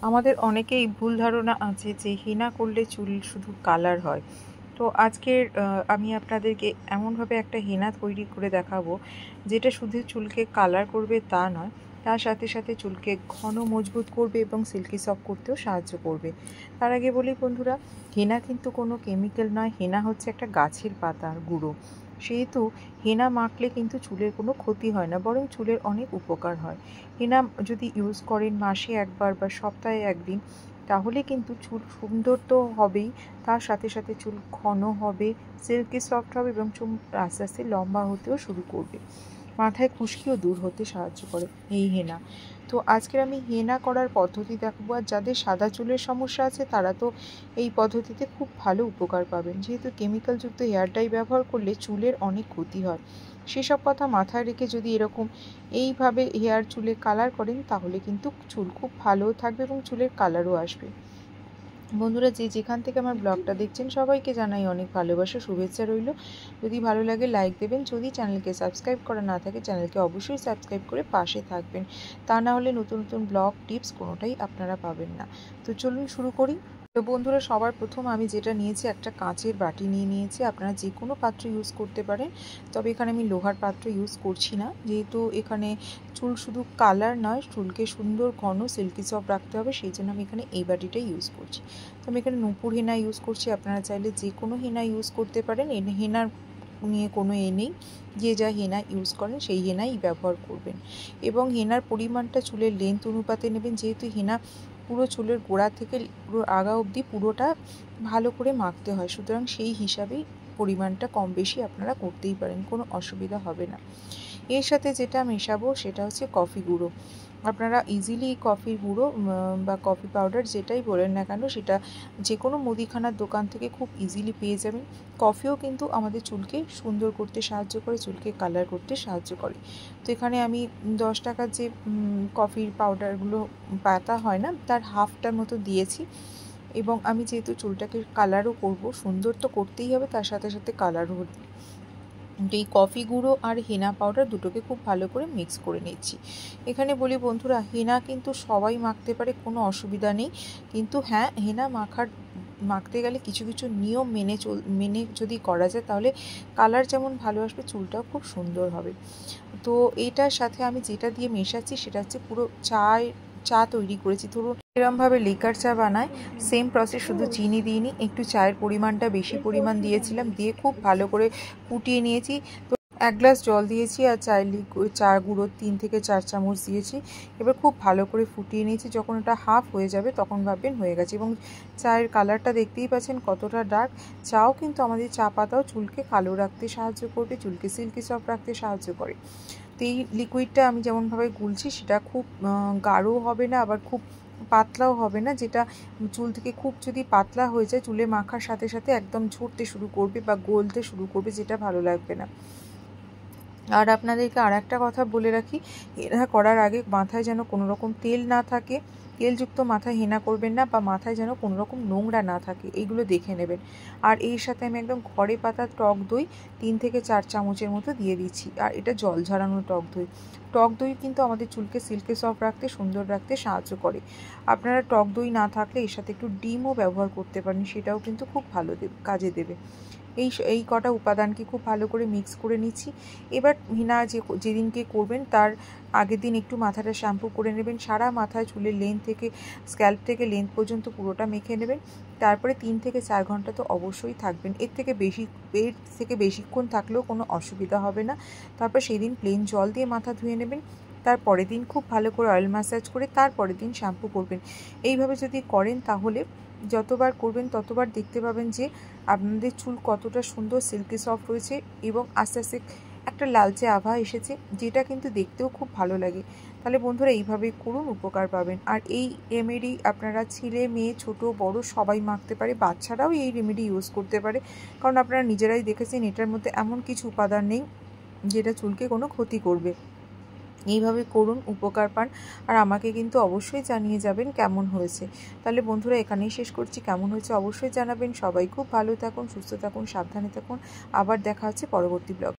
আমাদের অনেকেই ভুল ধারণা আছে যে হেনা করলে চুল শুধু কালার হয়। তো আজকের আমি আপনাদেরকে এমনভাবে একটা হেনা তৈরি করে দেখাবো যেটা শুধু চুলকে কালার করবে তা নয়, তার সাথে সাথে চুলকে ঘন মজবুত করবে এবং সিল্কি সফট করতেও সাহায্য করবে। তার আগে বলি বন্ধুরা, হেনা কিন্তু কোনো কেমিক্যাল নয়, হেনা হচ্ছে একটা গাছের পাতার গুঁড়ো। সেহেতু হেনা মাখলে কিন্তু চুলের কোনো ক্ষতি হয় না, বরং চুলের অনেক উপকার হয়। হেনা যদি ইউজ করেন মাসে একবার বা সপ্তাহে একদিন, তাহলে কিন্তু চুল সুন্দর তো হবেই, তার সাথে সাথে চুল ঘন হবে, সিল্কি সফট হবে এবং চুল আস্তে আস্তে লম্বা হতেও শুরু করবে। মাথায় খুশকিও দূর হতে সাহায্য করে এই হেনা। তো আজকের আমি হেনা করার পদ্ধতি দেখাবো। আর যাদের সাদা চুলের সমস্যা আছে তারা তো এই পদ্ধতিতে খুব ভালো উপকার পাবেন, যেহেতু কেমিক্যালযুক্ত হেয়ার ডাই ব্যবহার করলে চুলের অনেক ক্ষতি হয়। সেসব কথা মাথায় রেখে যদি এরকম এইভাবে হেয়ার চুলে কালার করেন, তাহলে কিন্তু চুল খুব ভালোও থাকবে এবং চুলের কালারও আসবে। বন্ধুরা, যে যেখান থেকে আমার ব্লগটা দেখছেন সবাইকে জানাই অনেক ভালোবাসা, শুভেচ্ছা রইল। যদি ভালো লাগে লাইক দেবেন, যদি চ্যানেলকে সাবস্ক্রাইব করা না থাকে চ্যানেলকে অবশ্যই সাবস্ক্রাইব করে পাশে থাকবেন, তা না হলে নতুন নতুন ব্লগ টিপস কোনোটাই আপনারা পাবেন না। তো চলুন শুরু করি। তো বন্ধুরা, সবার প্রথম আমি যেটা নিয়েছি, একটা কাঁচের বাটি নিয়েছি। আপনারা যে কোনো পাত্র ইউজ করতে পারেন, তবে এখানে আমি লোহার পাত্র ইউজ করছি না, যেহেতু এখানে চুল শুধু কালার নয়, চুলকে সুন্দর ঘন সিল্কি সফট রাখতে হবে, সেই জন্য আমি এখানে এই বাটিটাই ইউজ করছি। তো আমি এখানে নূপুর হেনা ইউজ করছি। আপনারা চাইলে যে কোনো হেনা ইউজ করতে পারেন, হেনার নিয়ে কোনো নেই, যে যা হেনা ইউজ করেন সেই হেনাই ব্যবহার করবেন। এবং হেনার পরিমাণটা চুলের লেন্থ অনুপাতে নেবেন, যেহেতু হেনা পুরো চুলের গোড়া থেকে পুরো আগা অবধি পুরোটা ভালো করে মাখতে হয়, সুতরাং সেই হিসাবেই পরিমাণটা কম বেশি আপনারা করতেই পারেন, কোনো অসুবিধা হবে না। এর সাথে যেটা মেশাবো সেটা হচ্ছে কফি গুঁড়ো। আপনারা ইজিলি কফির গুঁড়ো বা কফি পাউডার যেটাই বলেন না কেন, সেটা যে কোনো মুদিখানার দোকান থেকে খুব ইজিলি পেয়ে যাবেন। কফিও কিন্তু আমাদের চুলকে সুন্দর করতে সাহায্য করে, চুলকে কালার করতে সাহায্য করে। তো এখানে আমি 10 টাকার যে কফির পাউডারগুলো পাতা হয় না, তার হাফটার মতো দিয়েছি। এবং আমি যেহেতু চুলটাকে কালারও করব, সুন্দর তো করতেই হবে, তার সাথে সাথে কালারও। এই কফি গুঁড়ো আর হেনা পাউডার দুটোকে খুব ভালো করে মিক্স করে নিচ্ছি। এখানে বলি বন্ধুরা, হেনা কিন্তু সবাই মাখতে পারে, কোনো অসুবিধা নেই, কিন্তু হ্যাঁ, হেনা মাখতে গেলে কিছু কিছু নিয়ম মেনে যদি করা যায়, তাহলে কালার যেমন ভালো আসবে, চুলটাও খুব সুন্দর হবে। তো এইটার সাথে আমি যেটা দিয়ে মেশাচ্ছি সেটা হচ্ছে পুরো চা তৈরি করেছি। ধরুন এরমভাবে লিকার চা বানায়, সেম প্রসেস, শুধু চিনি দিইনি, একটু চায়ের পরিমাণটা বেশি পরিমাণ দিয়েছিলাম, দিয়ে খুব ভালো করে ফুটিয়ে নিয়েছি। তো 1 গ্লাস জল দিয়েছি আর চা গুঁড়ো 3 থেকে 4 চামচ দিয়েছি। এবার খুব ভালো করে ফুটিয়ে নিয়েছি। যখন এটা হাফ হয়ে যাবে তখন ভাববেন হয়ে গেছে। এবং চায়ের কালারটা দেখতেই পাচ্ছেন কতটা ডার্ক। চাও কিন্তু আমাদের চা পাতাও চুলকে কালো রাখতে সাহায্য করবে, চুলকে সিল্কি সফট রাখতে সাহায্য করে। তো এই লিকুইডটা আমি যেমনভাবে গুলছি, সেটা খুব গাঢ়ও হবে না, আবার খুব পাতলাও হবে না, যেটা চুল থেকে খুব যদি পাতলা হয়ে যায়, চুলে মাখার সাথে সাথে একদম ঝরতে শুরু করবে বা গলতে শুরু করবে, যেটা ভালো লাগবে না। আর আপনাদেরকে আর একটা কথা বলে রাখি, হেনা করার আগে মাথায় যেন কোনো রকম তেল না থাকে, তেলযুক্ত মাথায় হেনা করবেন না, বা মাথায় যেন কোনো রকম নোংরা না থাকে, এইগুলো দেখে নেবেন। আর এর সাথে আমি একদম ঘরে পাতা টক দই 3 থেকে 4 চামচের মতো দিয়ে দিচ্ছি। আর এটা জল ঝরানো টক দই কিন্তু আমাদের চুলকে সিল্কি সফট রাখতে, সুন্দর রাখতে সাহায্য করে। আপনারা টক দই না থাকলে এর সাথে একটু ডিমও ব্যবহার করতে পারেন, সেটাও কিন্তু খুব ভালো কাজে দেবে। এই কটা উপাদানকে খুব ভালো করে মিক্স করে নিচ্ছি। এবার হেনা যেদিনকে করবেন তার আগের দিন একটু মাথাটা শ্যাম্পু করে নেবেন, সারা মাথায় চুলের লেন্থ থেকে, স্ক্যাল্প থেকে লেন্থ পর্যন্ত পুরোটা মেখে নেবেন। তারপরে 3 থেকে 4 ঘন্টা তো অবশ্যই থাকবেন, এর থেকে বেশিক্ষণ থাকলেও কোনো অসুবিধা হবে না। তারপর সেই দিন প্লেন জল দিয়ে মাথা ধুয়ে নেবেন। তারপরের দিন খুব ভালো করে অয়েল ম্যাসাজ করে তারপরের দিন শ্যাম্পু করবেন। এইভাবে যদি করেন, তাহলে যতবার করবেন ততবার দেখতে পাবেন যে আপনাদের চুল কতটা সুন্দর সিল্কি সফট হয়েছে, এবং আস্তে আস্তে একটা লালচে আভা এসেছে, যেটা কিন্তু দেখতেও খুব ভালো লাগে। তাহলে বন্ধুরা, এইভাবে করুন, উপকার পাবেন। আর এই রেমেডি আপনারা ছেলে মেয়ে ছোট বড় সবাই মাখতে পারে, বাচ্চারাও এই রেমেডি ইউজ করতে পারে, কারণ আপনারা নিজেরাই দেখেছেন এটার মধ্যে এমন কিছু উপাদান নেই যেটা চুলকে কোনো ক্ষতি করবে। এইভাবে করুন, উপকার পান, আর আমাকে কিন্তু অবশ্যই জানিয়ে যাবেন কেমন হয়েছে। তাহলে বন্ধুরা, এখানেই শেষ করছি। কেমন হয়েছে অবশ্যই জানাবেন। সবাই খুব ভালো থাকুন, সুস্থ থাকুন, সাবধানে থাকুন। আবার দেখা হচ্ছে পরবর্তী ব্লগ।